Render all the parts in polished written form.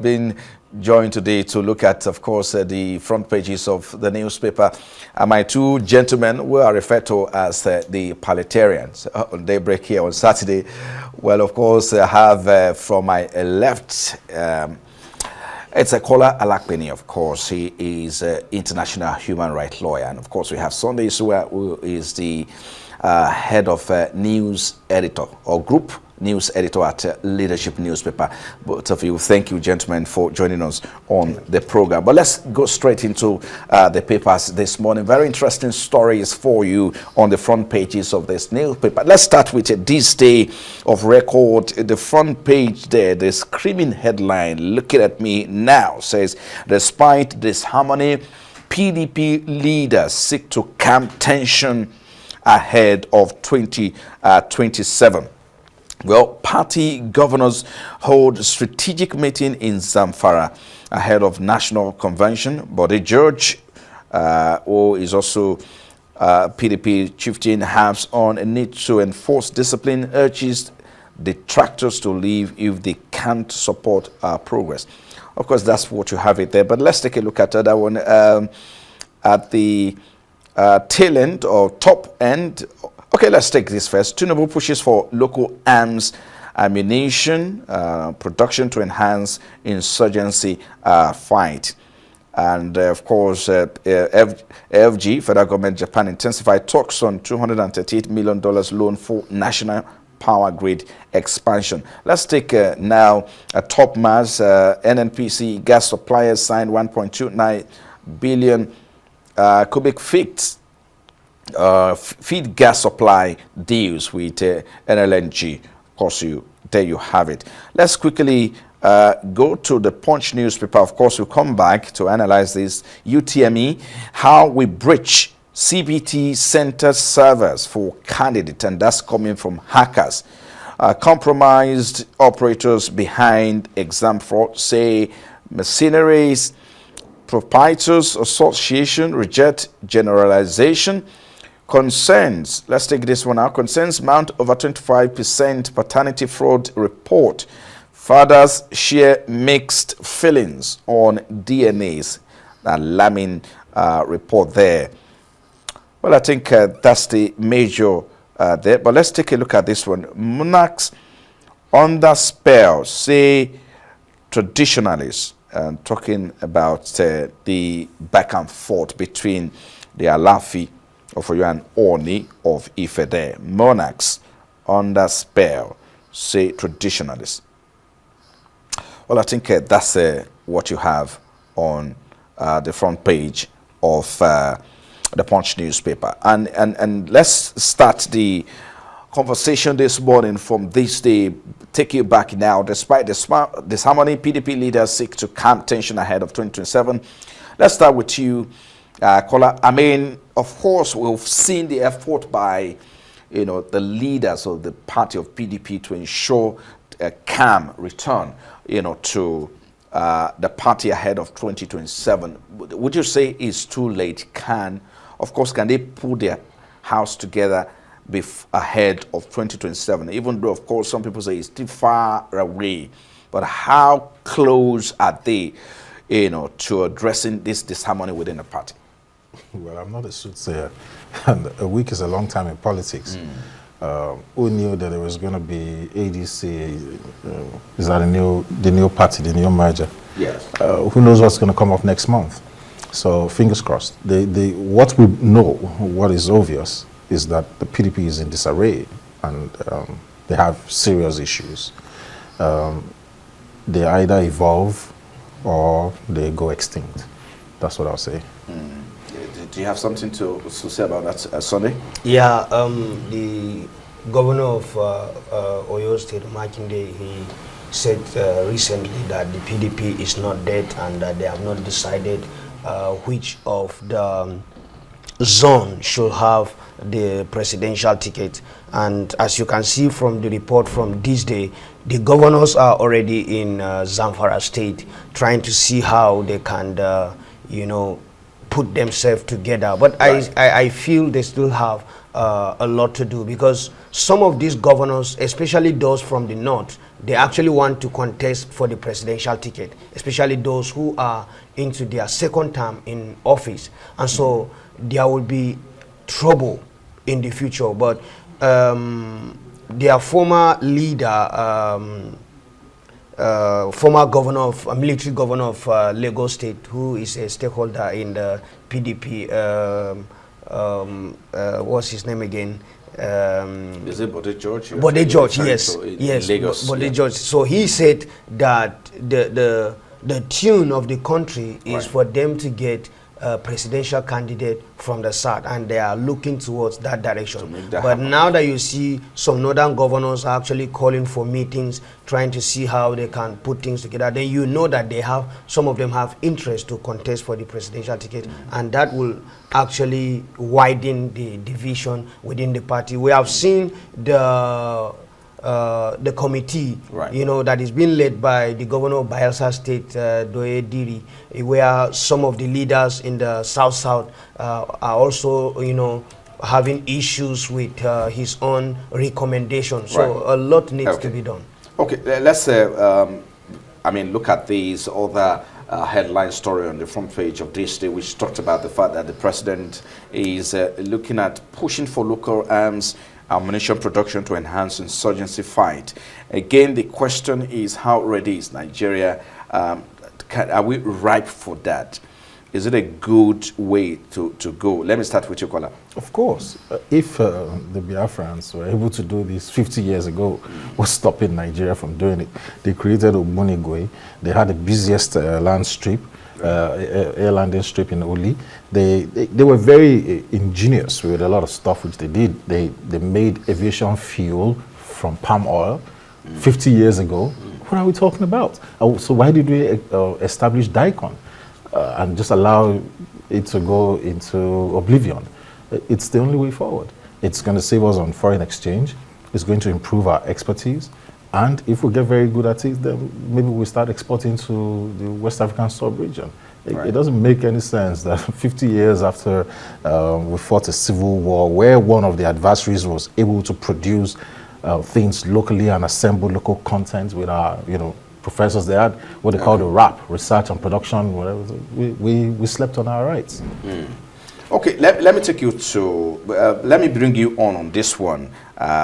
been joined today to look at, of course, the front pages of the newspaper. My two gentlemen, who are referred to as the parliamentarians on daybreak here on Saturday. Well, of course, I have from my left, it's a Kola Alakpeni, of course. He is an international human rights lawyer. And, of course, we have Sunday Isua, who is the head of news editor or group news editor at Leadership Newspaper. Both of you, thank you, gentlemen, for joining us on the program. But let's go straight into the papers this morning. Very interesting stories for you on the front pages of this newspaper. Let's start with this day of record. The front page there, the screaming headline, looking at me now, says, despite disharmony, PDP leaders seek to calm tension ahead of 2027. Well, party governors hold strategic meeting in Zamfara ahead of national convention. But the judge, who is also PDP chieftain, has on a need to enforce discipline, urges detractors to leave if they can't support progress. Of course, that's what you have it there. But let's take a look at that one at the tail end or top end. Okay, let's take this first. Tinubu pushes for local arms ammunition production to enhance insurgency fight. And of course, FG, Federal Government Japan, intensified talks on $238 million loan for national power grid expansion. Let's take now a top mass. NNPC gas suppliers signed 1.29 billion cubic feet feed gas supply deals with NLNG. Of course, there you have it. Let's quickly go to the Punch newspaper. Of course, we'll come back to analyze this. UTME, how we breach CBT center servers for candidate, and that's coming from hackers. Compromised operators behind exam fraud, say mercenaries. Proprietors Association reject generalization. Concerns, let's take this one out. Concerns mount over 25% paternity fraud report. Fathers share mixed feelings on DNA's alarming report there. Well, I think that's the major there. But let's take a look at this one. Monarchs under spell, say traditionalists, talking about the back and forth between the Alafi of Oyo and Oni of Ife there. Monarchs under spell, say traditionalists. Well, I think that's what you have on the front page of the Punch newspaper. And let's start the conversation this morning from this day. Take you back now. Despite disharmony, PDP leaders seek to calm tension ahead of 2027. Let's start with you, Kola. I mean, of course, we've seen the effort by, the leaders of the party of PDP to ensure a calm return, to the party ahead of 2027. Would you say it's too late? Can they pull their house together ahead of 2027? Even though, of course, some people say it's too far away. But how close are they, to addressing this disharmony within the party? Well, I'm not a soothsayer, and a week is a long time in politics. Who knew that there was going to be ADC? Is that the new party, the new merger? Yes. Who knows what's going to come up next month? So fingers crossed. What we know, what is obvious, is that the PDP is in disarray, and they have serious issues. They either evolve or they go extinct. That's what I'll say. Do you have something to say about that, Sunday? Yeah, the governor of Oyo State, Makinde, he said recently that the PDP is not dead and that they have not decided which of the zone should have the presidential ticket. And as you can see from the report from this day, the governors are already in Zamfara State trying to see how they can, put themselves together. But right. I feel they still have a lot to do, because some of these governors, especially those from the north, they actually want to contest for the presidential ticket, especially those who are into their second term in office. And so there will be trouble in the future. But their former leader, former governor of military governor of Lagos State, who is a stakeholder in the PDP, what's his name again? Is it Bode George? Bode George, yes, yes, Lagos, Bode George. So he said that the tune of the country is for them to get a presidential candidate from the south, and they are looking towards that direction. But happen. Now that you see some northern governors are actually calling for meetings, trying to see how they can put things together, then you know that they have, some of them have interest to contest for the presidential ticket, and that will actually widen the division within the party. We have seen the committee, you know, that is being led by the governor of Bayelsa State, Doye Diri, where some of the leaders in the South are also, you know, having issues with his own recommendations. So a lot needs to be done. Okay, let's look at these other headline story on the front page of this day, which talked about the fact that the president is looking at pushing for local arms ammunition production to enhance insurgency fight. Again, the question is, how ready is Nigeria? Are we ripe for that? Is it a good way to go? Let me start with you, Kola. Of course. If the Biafrans were able to do this 50 years ago, what's stopping Nigeria from doing it? They created Ogbunigwe. They had the busiest land strip, air landing strip in Oli. They were very ingenious with a lot of stuff which they did. They made aviation fuel from palm oil 50 years ago. What are we talking about? So why did we establish DICON and just allow it to go into oblivion? It's the only way forward. It's going to save us on foreign exchange. It's going to improve our expertise. And if we get very good at it, then maybe we start exporting to the West African sub-region. It doesn't make any sense that 50 years after we fought a civil war where one of the adversaries was able to produce things locally and assemble local content with our, professors. They had what they call the RAP, research and production, whatever. We slept on our rights. Okay, let me take you to, let me bring you on this one,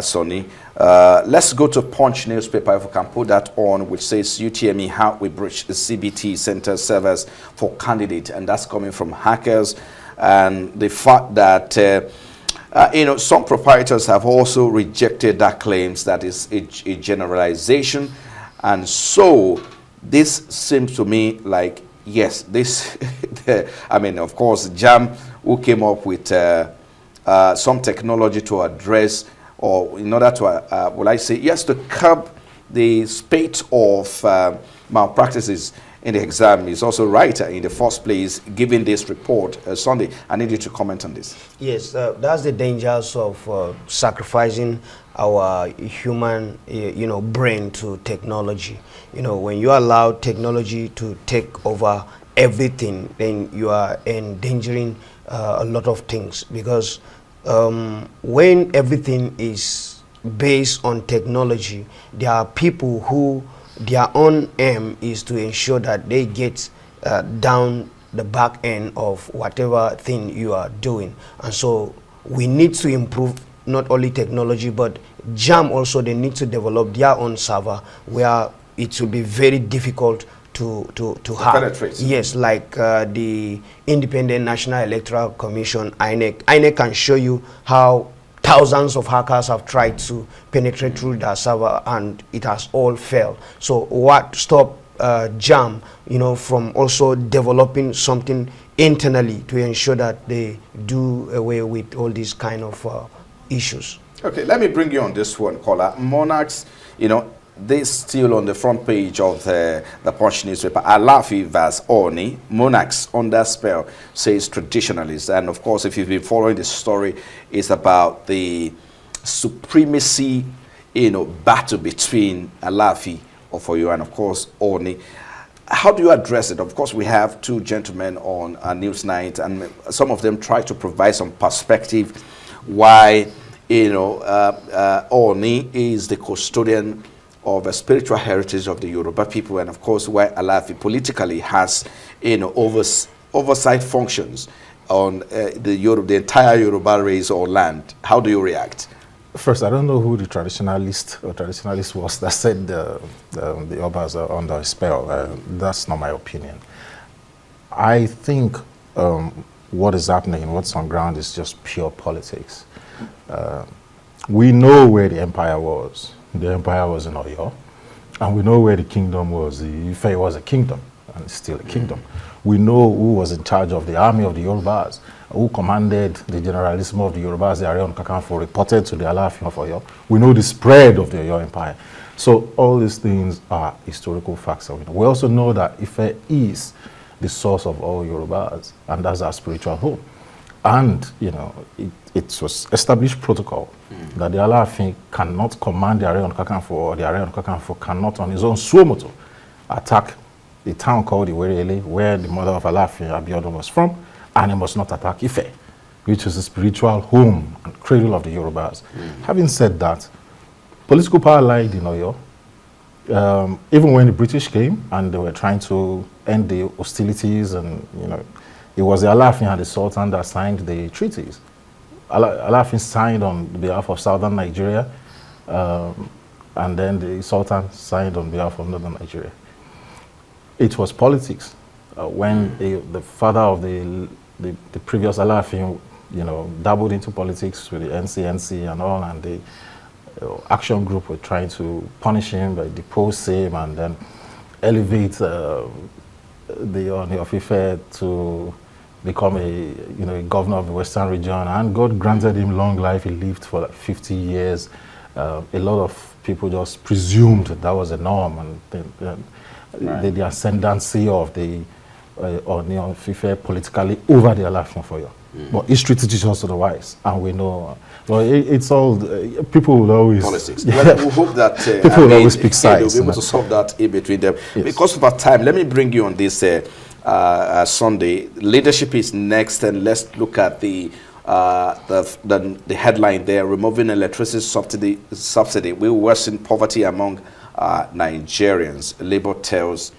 Sonny. Let's go to Punch newspaper, if we can put that on, which says UTME, how we breach the CBT center servers for candidate, and that's coming from hackers. And the fact that, some proprietors have also rejected that claims that is a generalization. And so this seems to me like, yes, this, of course, JAM, who came up with some technology to address, or in order to, to curb the spate of malpractices in the exam, is also right in the first place, given this report Sunday. I need you to comment on this. Yes, that's the dangers of sacrificing our human, brain to technology. When you allow technology to take over everything, then you are endangering a lot of things, because when everything is based on technology, there are people who their own aim is to ensure that they get down the back end of whatever thing you are doing. And so we need to improve not only technology, but JAM also, they need to develop their own server where it will be very difficult to hack. Penetrate. Yes, like the Independent National Electoral Commission, INEC. INEC can show you how thousands of hackers have tried to penetrate through their server, and it has all failed. So what stop JAM, from also developing something internally to ensure that they do away with all these kind of issues? Okay, let me bring you on this one, caller. Monarchs, this still on the front page of the Punch newspaper. Alafi vs. Oni, monarchs under spell, says traditionalists. And of course, if you've been following the story, it's about the supremacy, battle between Alafi of Oyo and of course Oni. How do you address it? Of course, we have two gentlemen on our news night, and some of them try to provide some perspective why Oni is the custodian of a spiritual heritage of the Yoruba people, and of course, where Alaafin politically has, oversight functions on the entire Yoruba race or land. How do you react? First, I don't know who the traditionalist was that said the Obas are under a spell. That's not my opinion. I think what is happening, what's on ground, is just pure politics. We know where the empire was. The empire was in Oyo, and we know where the kingdom was. The Ife was a kingdom, and it's still a kingdom. We know who was in charge of the army of the Yorubas, who commanded the generalissimo of the Yorubas, the Arion Kakanfo, reported to the Alaafin of Oyo. We know the spread of the Oyo Empire. So all these things are historical facts. We also know that Ife is the source of all Yorubas, and that's our spiritual home. And, it was established protocol that the Alaafin cannot command the Arion Kakanfo, or the Arion Kakanfo cannot on his own suomoto attack the town called Iwerele, where the mother of Alaafin Abiodun was from, and he must not attack Ife, which is the spiritual home and cradle of the Yorubas. Having said that, political power lied in Oyo. Even when the British came and they were trying to end the hostilities, and it was the Alaafin and the Sultan that signed the treaties. Alaafin signed on behalf of southern Nigeria, and then the Sultan signed on behalf of northern Nigeria. It was politics. When the father of the previous Alaafin, dabbled into politics with the NCNC and all, and the action group were trying to punish him, by depose him, and then elevate the Oni of Ife to become a governor of the Western region. And God granted him long life. He lived for like 50 years. A lot of people just presumed that was a norm, and the ascendancy of the Oni of Ife politically over the Alaafin for you. But history teaches us otherwise, and we know. Well, it's all people will always politics. Well, we hope that people will always pick sides. They'll be able to solve that in between them. Yes. Because of our time, let me bring you on this Sunday. Leadership is next, and let's look at the headline there: removing electricity subsidy will worsen poverty among Nigerians. Labour tells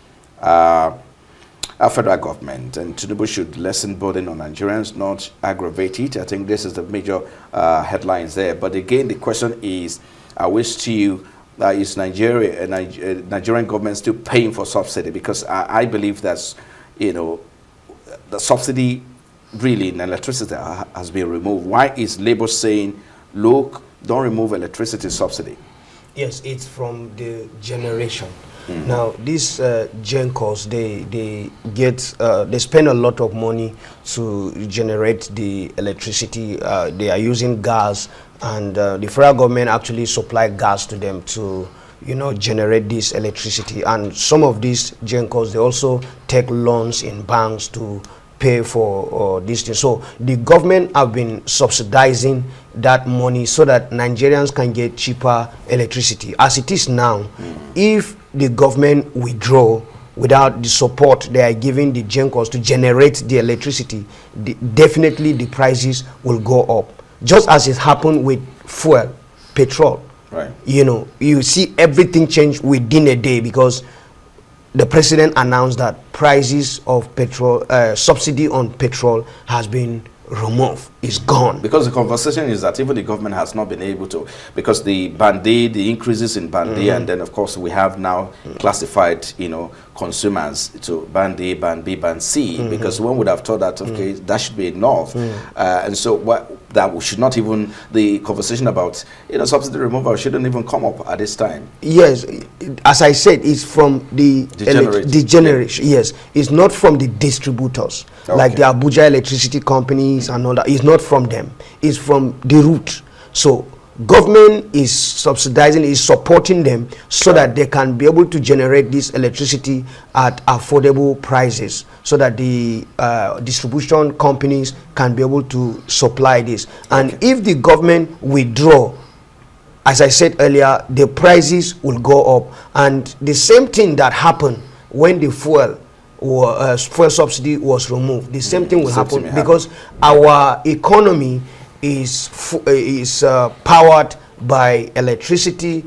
our federal government, and Tinubu should lessen burden on Nigerians, not aggravate it. I think this is the major headlines there. But again, the question is, are we still, is Nigerian government still paying for subsidy? Because I believe that's, the subsidy really in electricity has been removed. Why is Labour saying, look, don't remove electricity subsidy? Yes, it's from the generation. Now, these gencos, they spend a lot of money to generate the electricity. They are using gas, and the federal government actually supply gas to them to, generate this electricity. And some of these gencos, they also take loans in banks to pay for these things. So the government have been subsidizing that money so that Nigerians can get cheaper electricity. As it is now, if the government withdraw without the support they are giving the gencos to generate the electricity, definitely the prices will go up. Just as it happened with fuel, petrol. Right. You see everything change within a day, because the president announced that prices of petrol, subsidy on petrol has been removed. It's gone. Because the conversation is that even the government has not been able to, because the band-aid, the increases in band-aid, and then of course we have now classified, consumers to band A, band B, band C, because one would have thought that, okay, that should be enough. And so that we should not even, the conversation about, subsidy removal shouldn't even come up at this time. Yes, as I said, it's from the generation. Yes, it's not from the distributors, like the Abuja electricity companies and all that. It's not from them. It's from the root. So government is subsidizing, is supporting them so that they can be able to generate this electricity at affordable prices, so that the distribution companies can be able to supply this. And if the government withdraw, as I said earlier, the prices will go up. And the same thing that happened when the fuel subsidy was removed, the same thing will happen, because our economy is powered by electricity,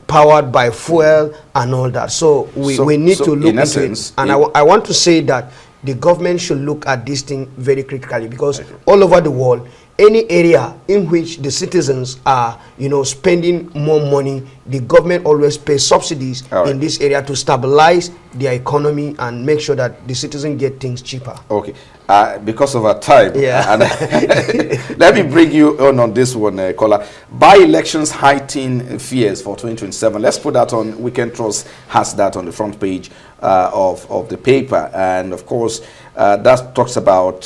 powered by fuel and all that. So we need to look into it. And I want to say that the government should look at this thing very critically, because all over the world, any area in which the citizens are, spending more money, the government always pays subsidies in this area to stabilize their economy and make sure that the citizens get things cheaper. Okay. Because of our time, let me bring you on this one, caller. By-elections heighten fears for 2027. Let's put that on. Weekend Trust has that on the front page of the paper, and of course, that talks about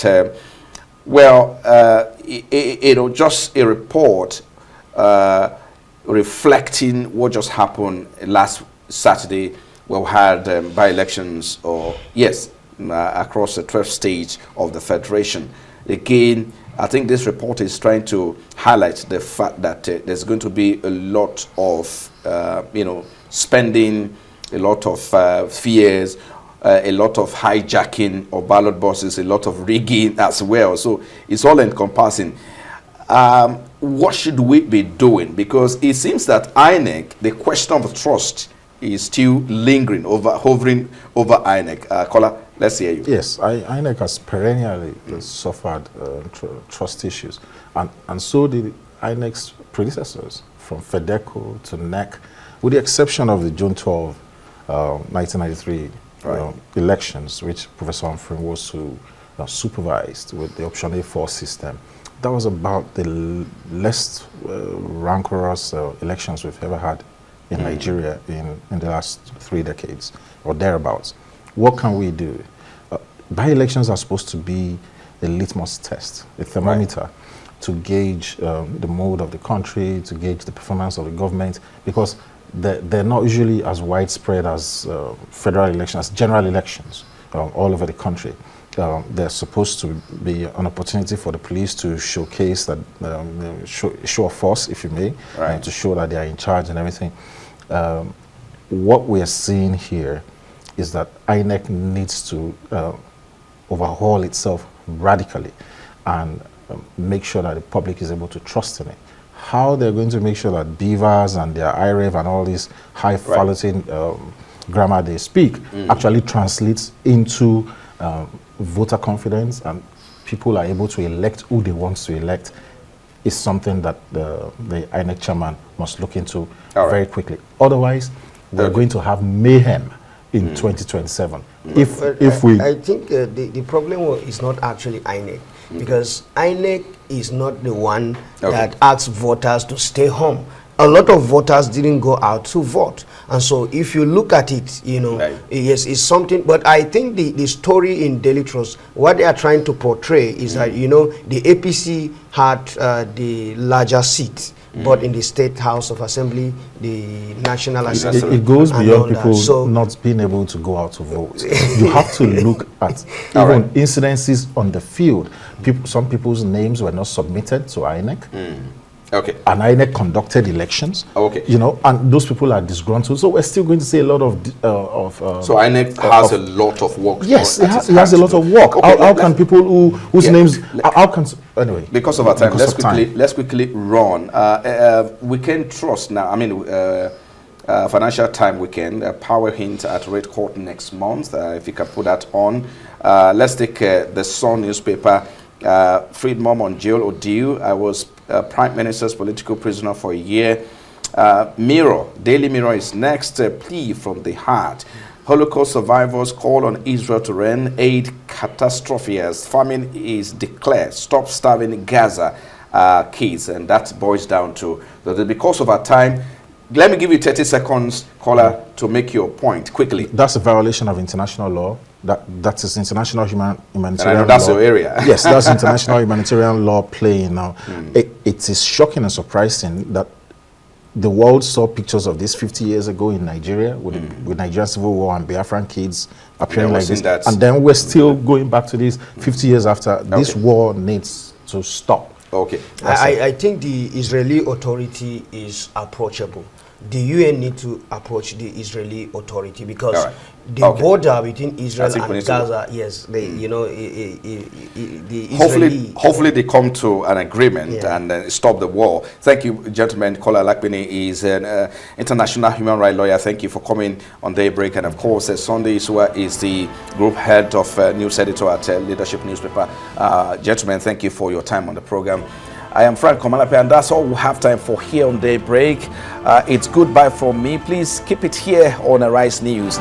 just a report reflecting what just happened last Saturday. We had by-elections, across the 12th stage of the Federation. Again, I think this report is trying to highlight the fact that there's going to be a lot of, spending, a lot of fears, a lot of hijacking of ballot boxes, a lot of rigging as well. So it's all encompassing. What should we be doing? Because it seems that INEC, the question of trust is still hovering over INEC. Caller, let's hear you. Yes, INEC has perennially suffered trust issues, and so did INEC's predecessors, from FEDECO to NEC, with the exception of the June 12, 1993 elections, which Professor Humphrey was who supervised with the Option A4 system. That was about the least rancorous elections we've ever had in Nigeria in the last 3 decades or thereabouts. What can we do? By-elections are supposed to be a litmus test, a thermometer to gauge the mood of the country, to gauge the performance of the government, because they're not usually as widespread as federal elections, as general elections all over the country. They're supposed to be an opportunity for the police to showcase that, show of force, if you may, to show that they are in charge and everything. What we are seeing here is that INEC needs to overhaul itself radically and make sure that the public is able to trust in it. How they're going to make sure that beavers and their IREV and all this high-falutin grammar they speak actually translates into voter confidence and people are able to elect who they want to elect is something that the INEC chairman must look into very quickly. Otherwise, we're going to have mayhem in 2027. I think the problem is not actually INEC, because INEC is not the one that asks voters to stay home. A lot of voters didn't go out to vote, and so if you look at it, yes, it's something. But I think the story in Daily Trust, what they are trying to portray is that the APC had the larger seat, but in the State House of Assembly, the National Assembly, it goes beyond people not being able to go out to vote. You have to look at even incidences on the field. Some people's names were not submitted to INEC. And INEC conducted elections. And those people are disgruntled. So we're still going to see a lot of. So INEC has a lot of work. Yes, it has a lot of work. How can people whose names? How can anyway? Because of our time, let's quickly run. Weekend Trust now. I mean, Financial Time Weekend. Power hint at Red Court next month. If you can put that on. Let's take the Sun newspaper. Freed mom on jail ordeal. I was Prime Minister's political prisoner for a year. Mirror, Daily Mirror is next. Plea from the heart. Holocaust survivors call on Israel to end aid catastrophe as famine is declared. Stop starving Gaza kids. And that boils down to that because of our time. Let me give you 30 seconds, caller, to make your point quickly. That's a violation of international law. That is international humanitarian and I know that's law. Your area. Yes, that's international humanitarian law playing now. It is shocking and surprising that the world saw pictures of this 50 years ago in Nigeria with Nigerian civil war and Biafran kids appearing like this. And then we're still going back to this 50 years after. This war needs to stop. I think the Israeli authority is approachable. the UN need to approach the Israeli authority, because All right. the Okay. border between Israel think we and need to- Gaza, yes, they, you know, the Israeli... Hopefully they come to an agreement Yeah. and stop the war. Thank you, gentlemen. Kola Lakbini is an international human rights lawyer. Thank you for coming on Daybreak. And of course, Sunday Isua is the group head of news editor at Leadership Newspaper. Gentlemen, thank you for your time on the program. I am Frank Komalape, and that's all we have time for here on Daybreak. It's goodbye from me. Please keep it here on Arise News.